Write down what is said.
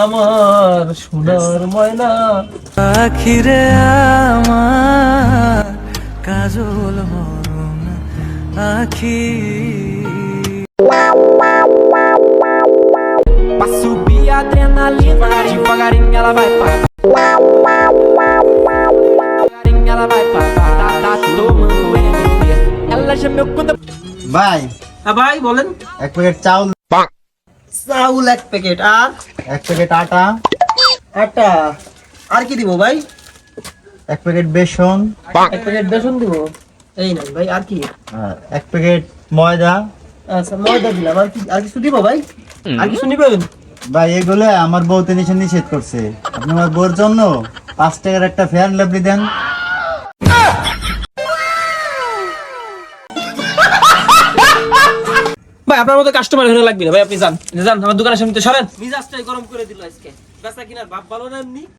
আমার সোনার ময়না আখিরে আমার কাজল মরণ আখি Pra subir a adrenalina, devagarinho ela vai pra. Devagarinho ela vai pra. Tá tomando MD. Ela já meu quando. ভাই হ্যাঁ ভাই বলেন। এক প্যাকেট চাউল, চাউল 1 প্যাকেট আর এক প্যাকেট আটা, আটা আর কি দিব ভাই? এক প্যাকেট বেসন, 1 প্যাকেট বেসন দিব। এই না ভাই আর কি? আর এক প্যাকেট ময়দা। আচ্ছা ময়দা দিলাম, আর কিছু দিব ভাই? আর কিছু নিবেন? ভাই এগুলো আমার বউ তো নিষেধ করছে, আপনি আমার বউর জন্য 5 টাকার একটা ফ্যান লাভলি দেন। ভাই আপনার মতো কাস্টমার হলে লাগবে না ভাই, আপনি যান যান, আমার দোকানের সামনে সরেন। মিজাজটাই গরম করে দিল আজকে, বেচা কিনার ভাব ভালো না এমনি।